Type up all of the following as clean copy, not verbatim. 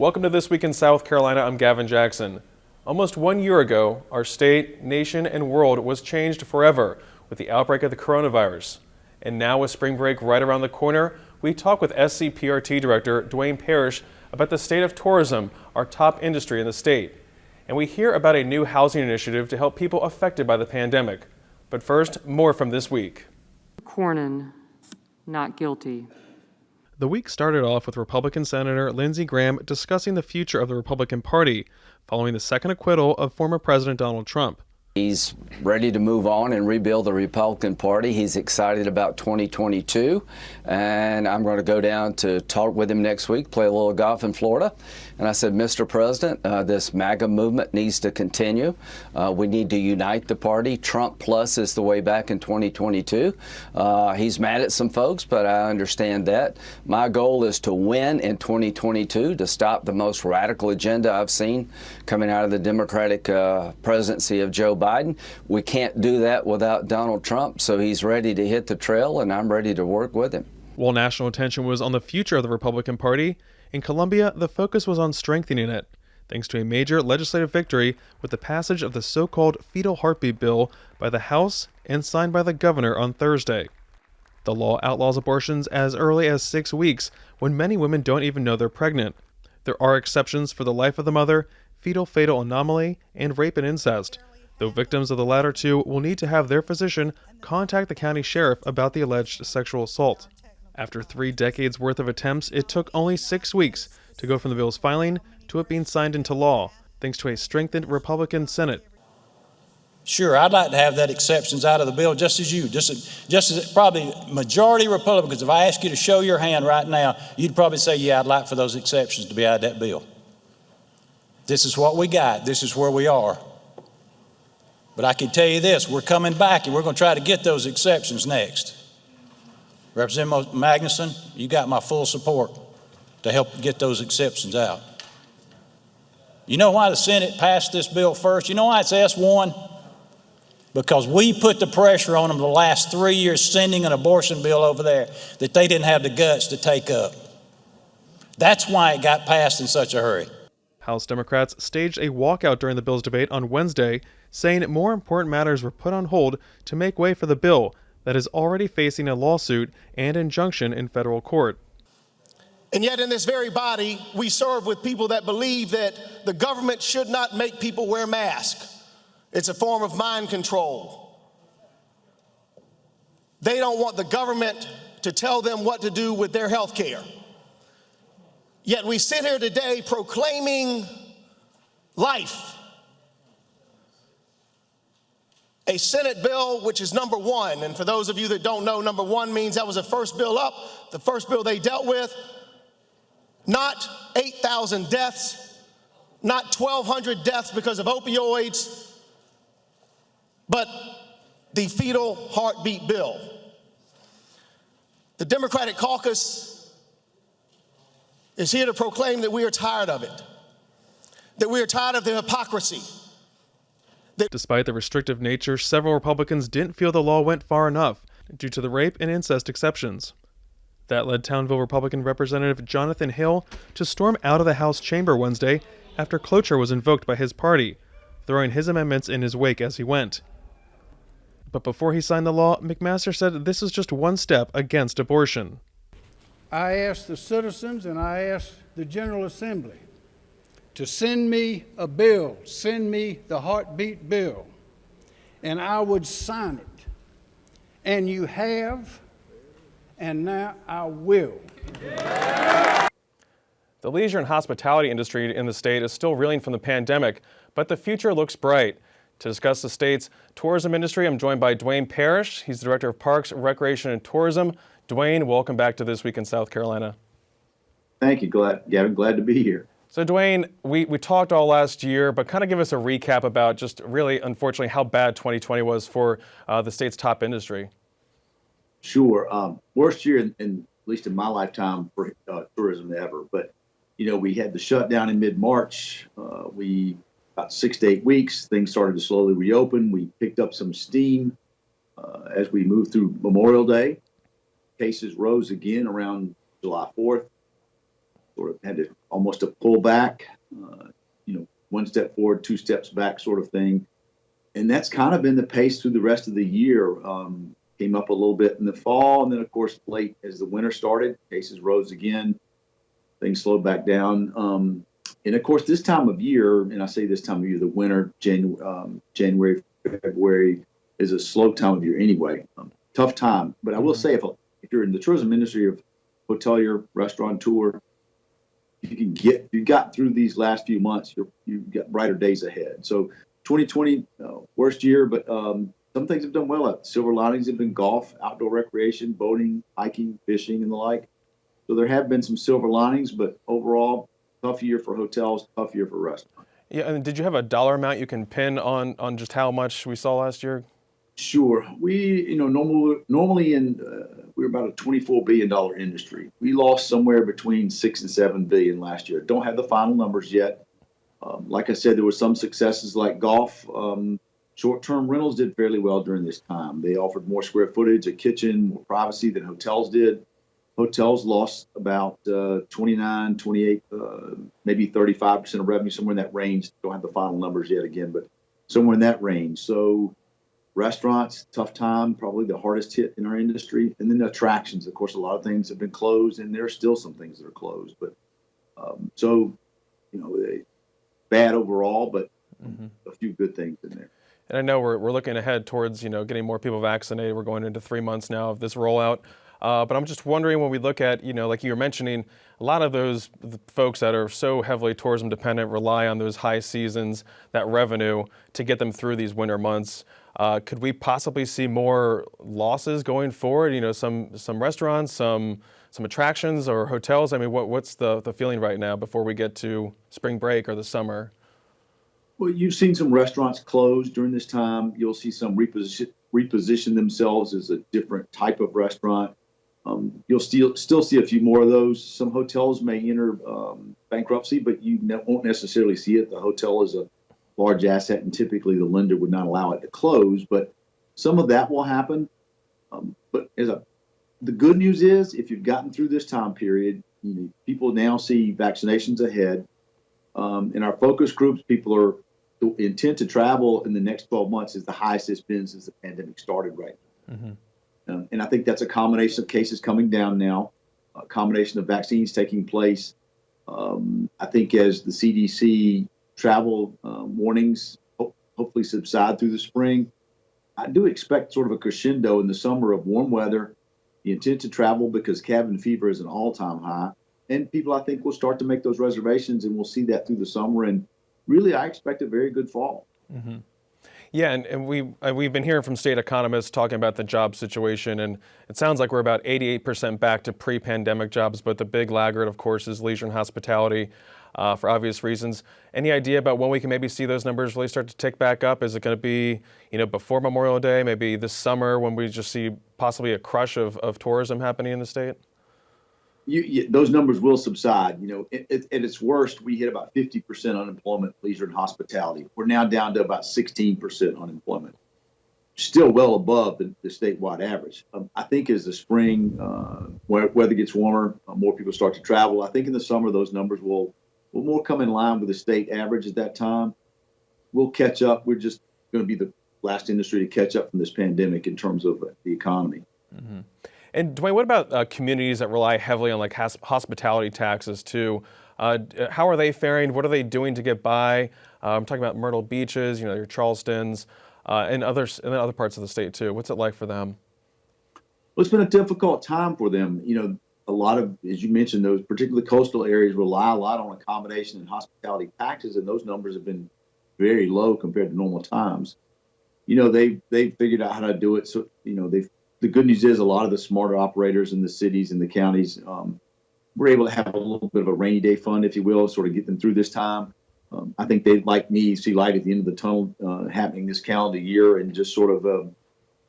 Welcome to This Week in South Carolina. I'm Gavin Jackson. Almost 1 year ago, our state, nation, and world was changed forever with the outbreak of the coronavirus. And now with spring break right around the corner, we talk with SCPRT Director Dwayne Parrish about the state of tourism, our top industry in the state. And we hear about a new housing initiative to help people affected by the pandemic. But first, more from This Week. Cornyn, not guilty. The week started off with Republican Senator Lindsey Graham discussing the future of the Republican Party following the second acquittal of former President Donald Trump. He's ready to move on and rebuild the Republican Party. He's excited about 2022, and I'm going to go down to talk with him next week, play a little golf in Florida. And I said, Mr. President, this MAGA movement needs to continue. We need to unite the party. Trump plus is the way back in 2022. He's mad at some folks, but I understand that. My goal is to win in 2022, to stop the most radical agenda I've seen coming out of the Democratic presidency of Joe Biden. We can't do that without Donald Trump, so he's ready to hit the trail, and I'm ready to work with him. While national attention was on the future of the Republican Party, in Columbia, the focus was on strengthening it, thanks to a major legislative victory with the passage of the so-called Fetal heartbeat bill by the House and signed by the governor on Thursday. The law outlaws abortions as early as 6 weeks, when many women don't even know they're pregnant. There are exceptions for the life of the mother, fetal-fatal anomaly, and rape and incest, though victims of the latter two will need to have their physician contact the county sheriff about the alleged sexual assault. After 3 decades worth of attempts, it took only 6 weeks to go from the bill's filing to it being signed into law, thanks to a strengthened Republican Senate. Sure, I'd like to have that exceptions out of the bill, just as you, just as probably majority Republicans. If I ask you to show your hand right now, you'd probably say, yeah, I'd like for those exceptions to be out of that bill. This is what we got. This is where we are. But I can tell you this, we're coming back and we're going to try to get those exceptions next. Representative Magnuson, you got my full support to help get those exceptions out. You know why the Senate passed this bill first? You know why it's S1? Because we put the pressure on them the last 3 years sending an abortion bill over there that they didn't have the guts to take up. That's why it got passed in such a hurry. House Democrats staged a walkout during the bill's debate on Wednesday, saying more important matters were put on hold to make way for the bill that is already facing a lawsuit and injunction in federal court. And yet in this very body, we serve with people that believe that the government should not make people wear masks. It's a form of mind control. They don't want the government to tell them what to do with their health care. Yet we sit here today proclaiming life. A Senate bill, which is number 1. And for those of you that don't know, number 1 means that was the first bill up, the first bill they dealt with. Not 8,000 deaths, not 1,200 deaths because of opioids, but the fetal heartbeat bill. The Democratic caucus is here to proclaim that we are tired of it, that we are tired of the hypocrisy. Despite the restrictive nature, several Republicans didn't feel the law went far enough due to the rape and incest exceptions. That led Townville Republican Representative Jonathan Hill to storm out of the House chamber Wednesday after cloture was invoked by his party, throwing his amendments in his wake as he went. But before he signed the law, McMaster said this is just one step against abortion. I asked the citizens and I asked the General Assembly to send me a bill, send me the heartbeat bill, and I would sign it. And you have, and now I will. The leisure and hospitality industry in the state is still reeling from the pandemic, but the future looks bright. To discuss the state's tourism industry, I'm joined by Dwayne Parrish. He's the Director of Parks, Recreation, and Tourism. Dwayne, welcome back to This Week in South Carolina. Thank you, Gavin. Glad to be here. So, Dwayne, we talked all last year, but kind of give us a recap about just really, unfortunately, how bad 2020 was for the state's top industry. Sure. Worst year, at least in my lifetime, for tourism ever. But, you know, we had the shutdown in mid-March. About 6 to 8 weeks, things started to slowly reopen. We picked up some steam as we moved through Memorial Day. Cases rose again around July 4th. sort of had to almost a pull back, one step forward, two steps back sort of thing. And that's kind of been the pace through the rest of the year. Came up a little bit in the fall, and then of course late as the winter started, cases rose again, things slowed back down. And of course this time of year, and I say this time of year, the winter, January, February is a slow time of year anyway. Tough time. But I will say if you're in the tourism industry, of hotelier, restaurateur, you got through these last few months, you've got brighter days ahead. So 2020, worst year, but some things have done well. Silver linings have been golf, outdoor recreation, boating, hiking, fishing, and the like. So there have been some silver linings, but overall, tough year for hotels, tough year for restaurants. Yeah, and did you have a dollar amount you can pin on just how much we saw last year? Sure. We, normally we're about a $24 billion industry. We lost somewhere between $6 and $7 billion last year. Don't have the final numbers yet. Like I said, there were some successes like golf. Short-term rentals did fairly well during this time. They offered more square footage, a kitchen, more privacy than hotels did. Hotels lost about 29, 28, maybe 35% of revenue, somewhere in that range. Don't have the final numbers yet again, but somewhere in that range. So restaurants, tough time, probably the hardest hit in our industry. And then the attractions, of course, a lot of things have been closed, and there are still some things that are closed. But bad overall, but a few good things in there. And I know we're looking ahead towards, getting more people vaccinated. We're going into 3 months now of this rollout. But I'm just wondering, when we look at, like you were mentioning, a lot of those folks that are so heavily tourism dependent rely on those high seasons, that revenue, to get them through these winter months. Could we possibly see more losses going forward? Some restaurants, some attractions or hotels. I mean, what's the feeling right now before we get to spring break or the summer? Well, you've seen some restaurants close during this time. You'll see some reposition themselves as a different type of restaurant. You'll still see a few more of those. Some hotels may enter bankruptcy, but you won't necessarily see it. The hotel is a large asset, and typically the lender would not allow it to close. But some of that will happen. But the good news is, if you've gotten through this time period, people now see vaccinations ahead. In our focus groups, people intent to travel in the next 12 months is the highest it's been since the pandemic started right now. Mm-hmm. And I think that's a combination of cases coming down now, a combination of vaccines taking place. I think as the CDC travel warnings hopefully subside through the spring, I do expect sort of a crescendo in the summer of warm weather, the intent to travel because cabin fever is an all-time high. And people, I think, will start to make those reservations, and we'll see that through the summer. And really, I expect a very good fall. Mm-hmm. Yeah, and we've been hearing from state economists talking about the job situation, and it sounds like we're about 88% back to pre-pandemic jobs, but the big laggard, of course, is leisure and hospitality for obvious reasons. Any idea about when we can maybe see those numbers really start to tick back up? Is it going to be, before Memorial Day, maybe this summer when we just see possibly a crush of tourism happening in the state? Those numbers will subside. At its worst, we hit about 50% unemployment, leisure and hospitality. We're now down to about 16% unemployment, still well above the statewide average. I think as the spring weather gets warmer, more people start to travel. I think in the summer, those numbers will more come in line with the state average at that time. We'll catch up. We're just going to be the last industry to catch up from this pandemic in terms of the economy. Mm-hmm. And Dwayne, what about communities that rely heavily on hospitality taxes too? How are they faring? What are they doing to get by? I'm talking about Myrtle Beaches, your Charlestons, and other parts of the state too. What's it like for them? Well, it's been a difficult time for them. A lot of, as you mentioned, those particularly coastal areas rely a lot on accommodation and hospitality taxes, and those numbers have been very low compared to normal times. They've figured out how to do it. So, the good news is a lot of the smarter operators in the cities and the counties were able to have a little bit of a rainy day fund, if you will, sort of get them through this time. I think they, like me, see light at the end of the tunnel happening this calendar year, and just sort of,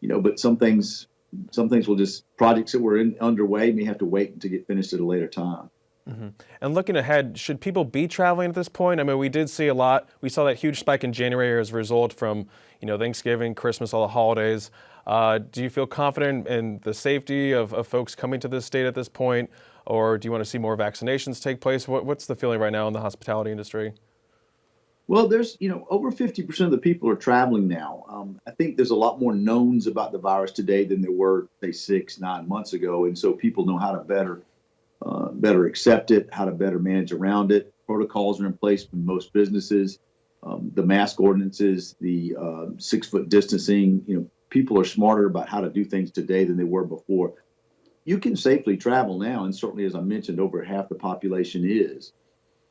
but some things will just, projects that were underway may have to wait to get finished at a later time. Mm-hmm. And looking ahead, should people be traveling at this point? I mean, we did see a lot. We saw that huge spike in January as a result from, Thanksgiving, Christmas, all the holidays. Do you feel confident in the safety of folks coming to this state at this point, or do you want to see more vaccinations take place? What's the feeling right now in the hospitality industry? Well, there's, over 50% of the people are traveling now. I think there's a lot more knowns about the virus today than there were, say, 6-9 months ago. And so people know how to better accept it, how to better manage around it. Protocols are in place in most businesses. The mask ordinances, the 6-foot distancing, people are smarter about how to do things today than they were before. You can safely travel now, and certainly, as I mentioned, over half the population is.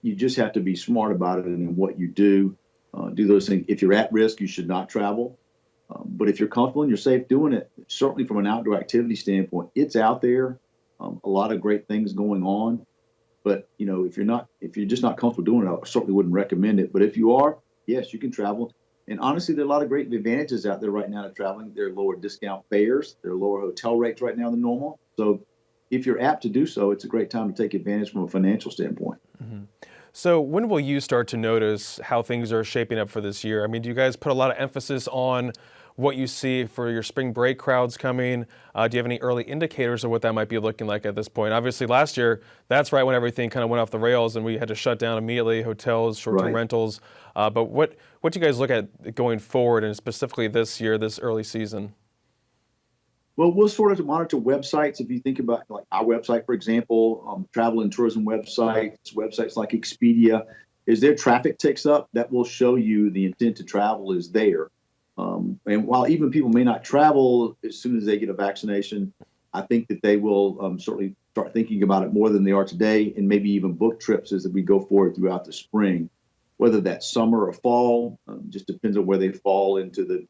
You just have to be smart about it and what you do. Do those things. If you're at risk, you should not travel. But if you're comfortable and you're safe doing it, certainly from an outdoor activity standpoint, it's out there. A lot of great things going on. But if you're just not comfortable doing it, I certainly wouldn't recommend it. But if you are, yes, you can travel. And honestly, there are a lot of great advantages out there right now to traveling. There are lower discount fares. There are lower hotel rates right now than normal. So if you're apt to do so, it's a great time to take advantage from a financial standpoint. Mm-hmm. So when will you start to notice how things are shaping up for this year? I mean, do you guys put a lot of emphasis on what you see for your spring break crowds coming? Do you have any early indicators of what that might be looking like at this point? Obviously, last year, that's right when everything kind of went off the rails and we had to shut down immediately, hotels, short-term rentals. But what do you guys look at going forward, and specifically this year, this early season? Well, we'll sort of monitor websites. If you think about like our website, for example, travel and tourism websites like Expedia, as their traffic ticks up, that will show you the intent to travel is there. And while even people may not travel as soon as they get a vaccination, I think that they will certainly start thinking about it more than they are today, and maybe even book trips as we go forward throughout the spring, whether that's summer or fall. Just depends on where they fall into the,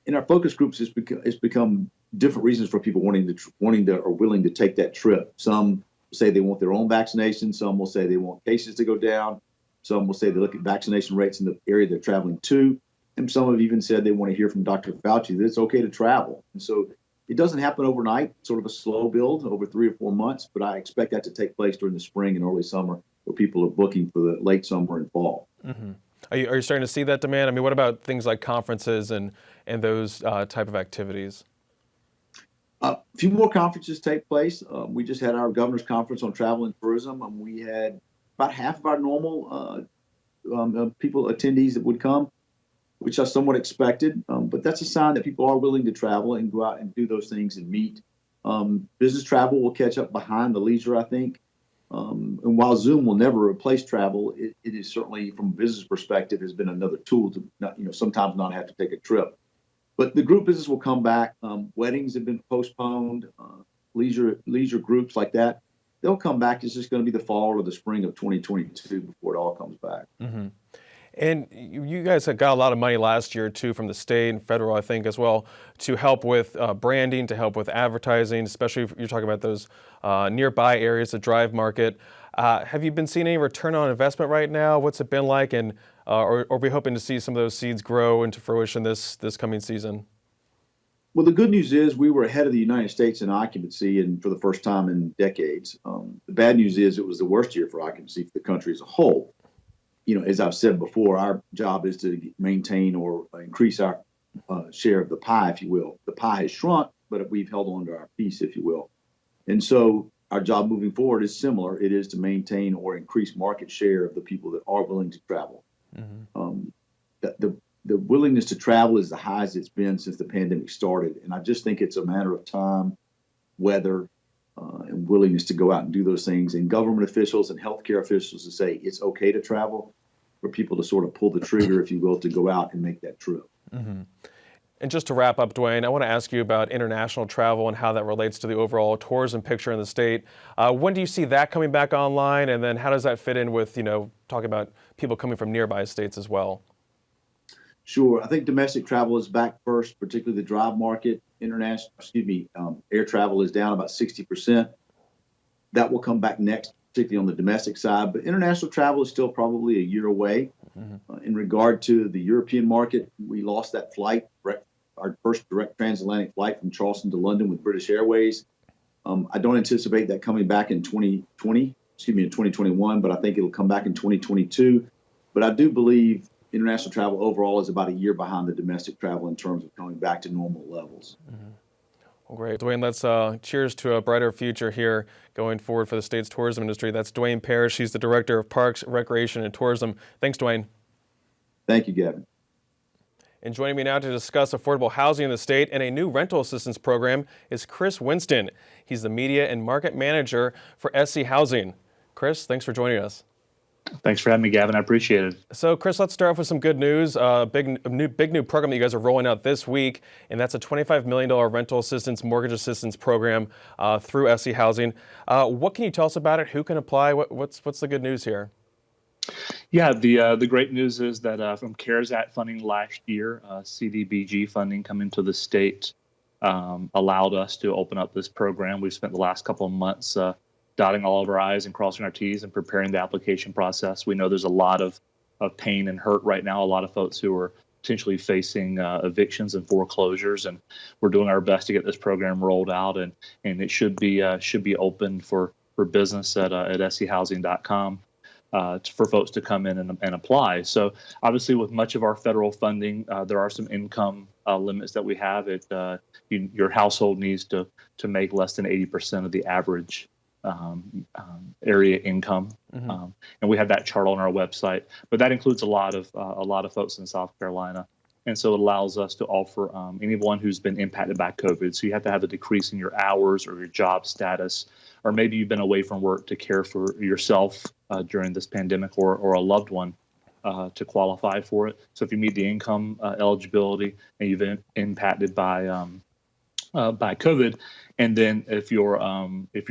in our focus groups, it's become different reasons for people wanting to or willing to take that trip. Some say they want their own vaccination. Some will say they want cases to go down. Some will say they look at vaccination rates in the area they're traveling to. And some have even said they want to hear from Dr. Fauci that it's okay to travel. And so it doesn't happen overnight, sort of a slow build over 3 or 4 months, but I expect that to take place during the spring and early summer where people are booking for the late summer and fall. Mm-hmm. Are you starting to see that demand? I mean, what about things like conferences and those type of activities? A few more conferences take place. We just had our governor's conference on travel and tourism, and we had about half of our normal attendees that would come, which I somewhat expected. But that's a sign that people are willing to travel and go out and do those things and meet. Business travel will catch up behind the leisure, I think. And while Zoom will never replace travel, it is certainly, from a business perspective, has been another tool to sometimes not have to take a trip. But the group business will come back. Weddings have been postponed. Leisure groups like that, they'll come back. It's just going to be the fall or the spring of 2022 before it all comes back. Mm-hmm. And you guys had got a lot of money last year, too, from the state and federal, I think, as well, to help with branding, to help with advertising, especially if you're talking about those nearby areas, the drive market. Have you been seeing any return on investment right now? What's it been like? And are we hoping to see some of those seeds grow into fruition this coming season? Well, the good news is we were ahead of the United States in occupancy, and for the first time in decades. The bad news is it was the worst year for occupancy for the country as a whole. As I've said before, our job is to maintain or increase our share of the pie, if you will. The pie has shrunk, but we've held on to our piece, if you will. And so our job moving forward is similar. It is to maintain or increase market share of the people that are willing to travel. Mm-hmm. The willingness to travel is the highest it's been since the pandemic started. And I just think it's a matter of time, weather, and willingness to go out and do those things. And government officials and healthcare officials to say it's okay to travel, for people to sort of pull the trigger, if you will, to go out and make that trip. Mm-hmm. And just to wrap up, Dwayne, I want to ask you about international travel and how that relates to the overall tourism picture in the state. When do you see that coming back online? And then how does that fit in with, talking about people coming from nearby states as well? Sure. I think domestic travel is back first, particularly the drive market. Air travel is down about 60%. That will come back next, particularly on the domestic side. But international travel is still probably a year away. Mm-hmm. In regard to the European market, we lost that flight, our first direct transatlantic flight from Charleston to London with British Airways. I don't anticipate that coming back in 2021, but I think it'll come back in 2022. But I do believe, international travel overall is about a year behind the domestic travel in terms of coming back to normal levels. Well, great. Dwayne, let's cheers to a brighter future here going forward for the state's tourism industry. That's Dwayne Parrish. He's the Director of Parks, Recreation, and Tourism. Thanks, Dwayne. Thank you, Gavin. And joining me now to discuss affordable housing in the state and a new rental assistance program is Chris Winston. He's the Media and Market Manager for SC Housing. Chris, thanks for joining us. Thanks for having me, Gavin. I appreciate it. So, Chris, let's start off with some good news. Big new program that you guys are rolling out this week, and that's a $25 million rental assistance, mortgage assistance program through SC Housing. What can you tell us about it? Who can apply? What's the good news here? Yeah, the great news is that from CARES Act funding last year, CDBG funding coming to the state allowed us to open up this program. We've spent the last couple of months dotting all of our I's and crossing our T's and preparing the application process. We know there's a lot of pain and hurt right now, a lot of folks who are potentially facing evictions and foreclosures, and we're doing our best to get this program rolled out, and it should be open for business at schousing.com. For folks to come in and apply. So obviously with much of our federal funding, there are some income limits that we have. Your household needs to make less than 80% of the average area income. And we have that chart on our website, but that includes a lot of folks in South Carolina. And so it allows us to offer anyone who's been impacted by COVID. So you have to have a decrease in your hours or your job status, or maybe you've been away from work to care for yourself during this pandemic or a loved one to qualify for it. So if you meet the income eligibility and you've been impacted by COVID, and then if you're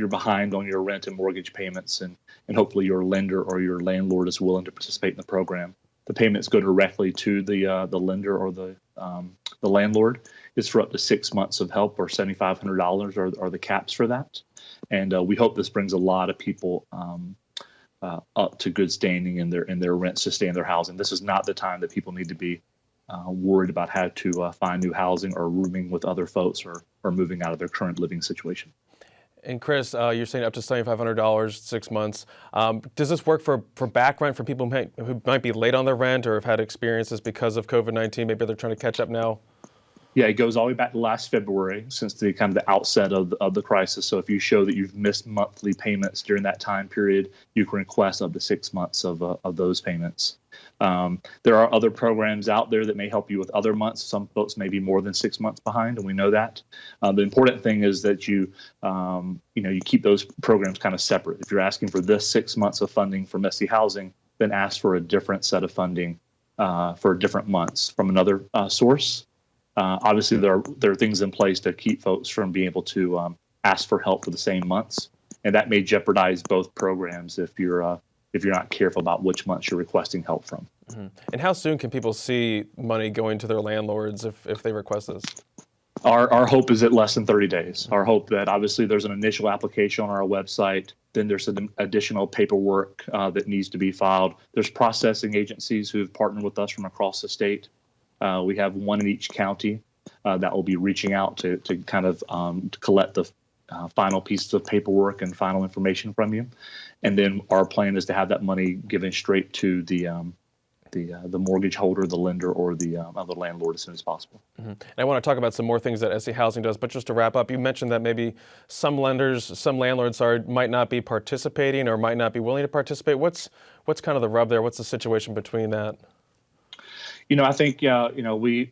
behind on your rent and mortgage payments, and hopefully your lender or your landlord is willing to participate in the program, the payments go directly to the lender or the landlord. It's for up to 6 months of help, or $7,500 are the caps for that. And we hope this brings a lot of people up to good standing in their rent, sustain their housing. This is not the time that people need to be worried about how to find new housing or rooming with other folks or moving out of their current living situation. And Chris, you're saying up to $7,500, 6 months. Does this work for back rent for people who might be late on their rent or have had experiences because of COVID-19? Maybe they're trying to catch up now. Yeah, it goes all the way back to last February, since the kind of the outset of the crisis. So if you show that you've missed monthly payments during that time period, you can request up to 6 months of those payments. There are other programs out there that may help you with other months. Some folks may be more than 6 months behind, and we know that. The important thing is that you keep those programs kind of separate. If you're asking for this 6 months of funding from SC Housing, then ask for a different set of funding for different months from another source. Obviously, there are things in place to keep folks from being able to ask for help for the same months, and that may jeopardize both programs if you're not careful about which months you're requesting help from. And how soon can people see money going to their landlords if they request this? Our hope is at less than 30 days. Our hope that obviously there's an initial application on our website, then there's some additional paperwork that needs to be filed. There's processing agencies who have partnered with us from across the state. We have one in each county that will be reaching out to kind of to collect the final pieces of paperwork and final information from you. And then our plan is to have that money given straight to the mortgage holder, the lender, or the landlord as soon as possible. And I want to talk about some more things that SC Housing does, but just to wrap up, you mentioned that maybe some landlords might not be participating or might not be willing to participate. What's kind of the rub there? What's the situation between that? I think we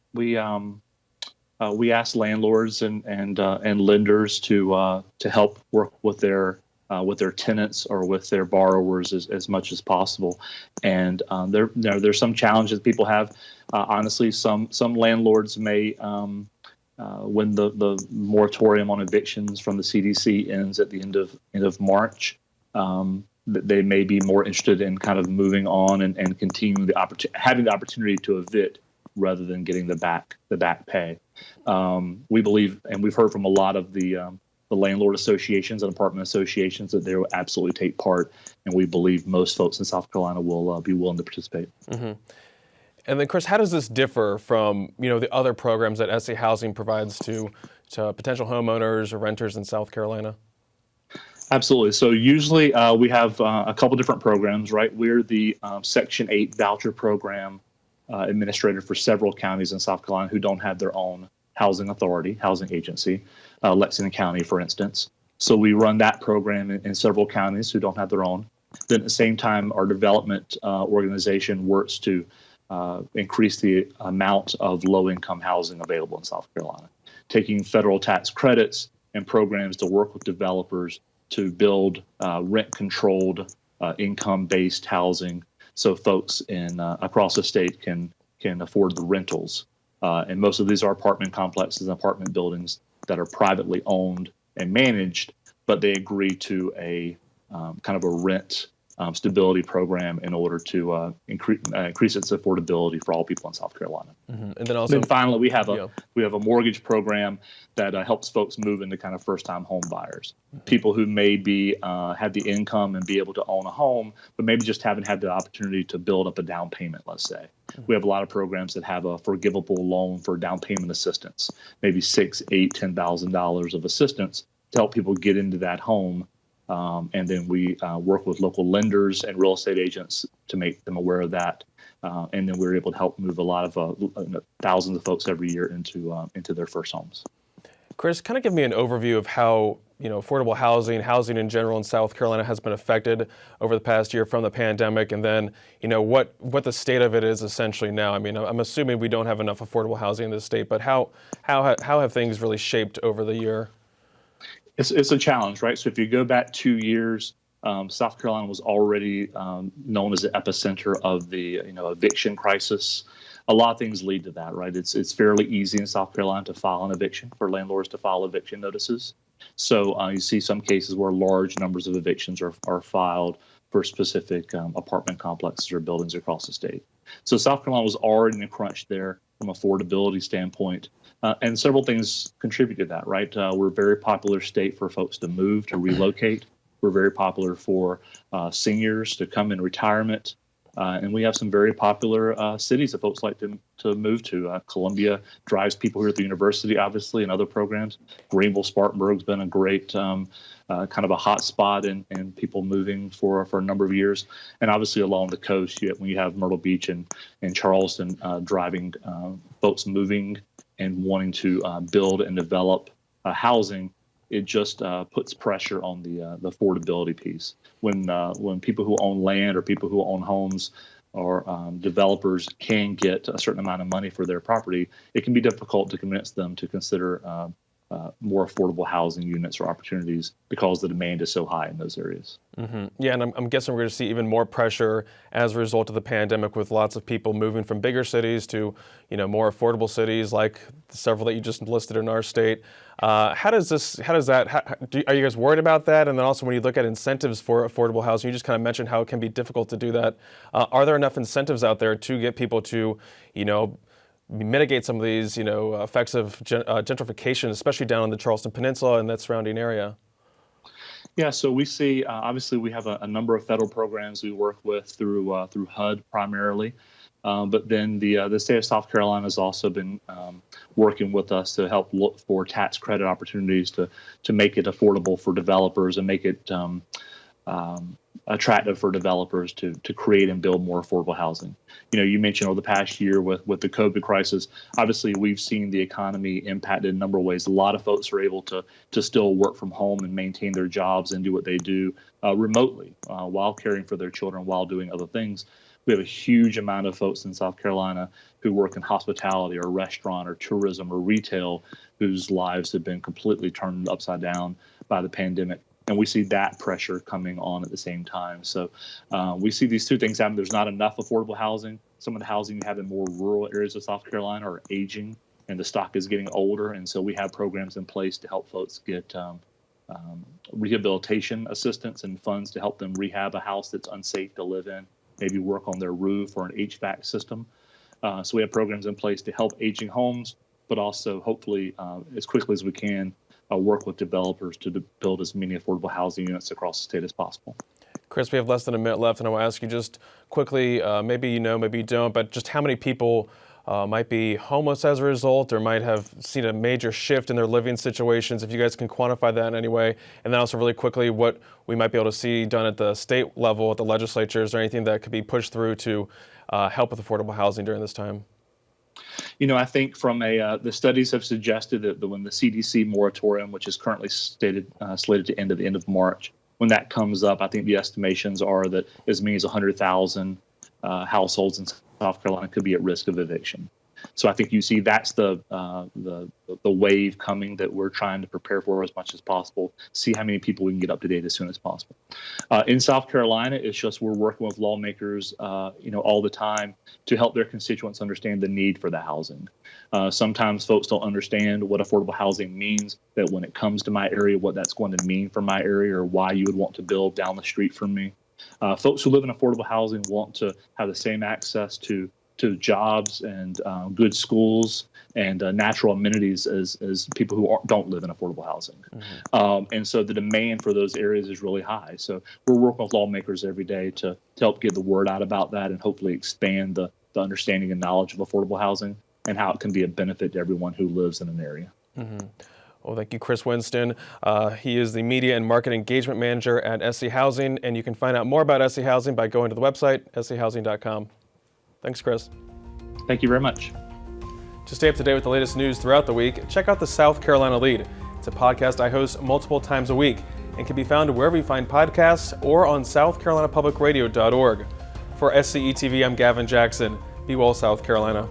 ask landlords and lenders to help work with their tenants or with their borrowers as much as possible. And there's some challenges people have. Honestly, some landlords may, when the moratorium on evictions from the CDC ends at the end of March, they may be more interested in kind of moving on and continuing having the opportunity to evict rather than getting the back pay. We believe, and we've heard from a lot of the landlord associations and apartment associations, that they will absolutely take part, and we believe most folks in South Carolina will be willing to participate. And then, Chris, how does this differ from the other programs that SC Housing provides to potential homeowners or renters in South Carolina? Absolutely. So usually we have a couple different programs, right? We're the Section 8 voucher program administrator for several counties in South Carolina who don't have their own housing authority, housing agency, Lexington County, for instance. So we run that program in several counties who don't have their own. Then at the same time, our development organization works to increase the amount of low-income housing available in South Carolina, taking federal tax credits and programs to work with developers to build rent-controlled, income-based housing, so folks in across the state can afford the rentals. And most of these are apartment complexes and apartment buildings that are privately owned and managed, but they agree to a kind of a rent stability program in order to increase its affordability for all people in South Carolina. Mm-hmm. And then also, finally, we have a mortgage program that helps folks move into kind of first-time home buyers, people who may be have the income and be able to own a home, but maybe just haven't had the opportunity to build up a down payment. Let's say we have a lot of programs that have a forgivable loan for down payment assistance, maybe $6,000, $8,000, $10,000 of assistance to help people get into that home. And then we work with local lenders and real estate agents to make them aware of that. And then we're able to help move a lot of thousands of folks every year into their first homes. Chris, kind of give me an overview of how affordable housing in general in South Carolina has been affected over the past year from the pandemic, and then what the state of it is essentially now. I mean, I'm assuming we don't have enough affordable housing in this state, but how have things really shaped over the year? It's a challenge, right? So if you go back 2 years, South Carolina was already known as the epicenter of the eviction crisis. A lot of things lead to that, right? It's fairly easy in South Carolina to file an eviction, for landlords to file eviction notices. So you see some cases where large numbers of evictions are filed for specific apartment complexes or buildings across the state. So South Carolina was already in a crunch there from an affordability standpoint. And several things contribute to that, right? We're a very popular state for folks to move, to relocate. We're very popular for seniors to come in retirement. And we have some very popular cities that folks like to move to. Columbia drives people here at the university, obviously, and other programs. Greenville, Spartanburg's been a great kind of a hot spot in people moving for a number of years. And obviously along the coast, when you have Myrtle Beach and Charleston driving folks moving and wanting to build and develop housing, it just puts pressure on the affordability piece. When people who own land or people who own homes or developers can get a certain amount of money for their property, it can be difficult to convince them to consider more affordable housing units or opportunities because the demand is so high in those areas. Mm-hmm. Yeah, and I'm guessing we're going to see even more pressure as a result of the pandemic, with lots of people moving from bigger cities to, more affordable cities like several that you just listed in our state. Are you guys worried about that? And then also when you look at incentives for affordable housing, you just kind of mentioned how it can be difficult to do that. Are there enough incentives out there to get people to, mitigate some of these, effects of gentrification, especially down on the Charleston Peninsula and that surrounding area? Yeah, so we see, obviously we have a number of federal programs we work with through HUD primarily, but then the state of South Carolina has also been working with us to help look for tax credit opportunities to make it affordable for developers and make it attractive for developers to create and build more affordable housing. You mentioned over the past year with the COVID crisis, obviously we've seen the economy impacted in a number of ways. A lot of folks are able to still work from home and maintain their jobs and do what they do remotely while caring for their children, while doing other things. We have a huge amount of folks in South Carolina who work in hospitality or restaurant or tourism or retail, whose lives have been completely turned upside down by the pandemic. And we see that pressure coming on at the same time. So we see these two things happen. There's not enough affordable housing. Some of the housing you have in more rural areas of South Carolina are aging, and the stock is getting older. And so we have programs in place to help folks get rehabilitation assistance and funds to help them rehab a house that's unsafe to live in, maybe work on their roof or an HVAC system. So we have programs in place to help aging homes, but also hopefully as quickly as we can work with developers to build as many affordable housing units across the state as possible. Chris, we have less than a minute left, and I want to ask you just quickly, maybe maybe you don't, but just how many people might be homeless as a result or might have seen a major shift in their living situations, if you guys can quantify that in any way. And then also really quickly, what we might be able to see done at the state level, at the legislatures, or anything that could be pushed through to help with affordable housing during this time. I think from the studies have suggested that when the CDC moratorium, which is currently slated to end at the end of March, when that comes up, I think the estimations are that as many as 100,000 households in South Carolina could be at risk of eviction. So I think you see that's the wave coming that we're trying to prepare for as much as possible, see how many people we can get up to date as soon as possible. In South Carolina, it's just we're working with lawmakers, all the time to help their constituents understand the need for the housing. Sometimes folks don't understand what affordable housing means, that when it comes to my area, what that's going to mean for my area or why you would want to build down the street from me. Folks who live in affordable housing want to have the same access to jobs and good schools and natural amenities as people who don't live in affordable housing. Mm-hmm. And so the demand for those areas is really high. So we're working with lawmakers every day to help get the word out about that and hopefully expand the understanding and knowledge of affordable housing and how it can be a benefit to everyone who lives in an area. Mm-hmm. Well, thank you, Chris Winston. He is the Media and Market Engagement Manager at SC Housing, and you can find out more about SC Housing by going to the website, schousing.com. Thanks, Chris. Thank you very much. To stay up to date with the latest news throughout the week, check out the South Carolina Lead. It's a podcast I host multiple times a week and can be found wherever you find podcasts or on southcarolinapublicradio.org. For SC ETV, I'm Gavin Jackson. Be well, South Carolina.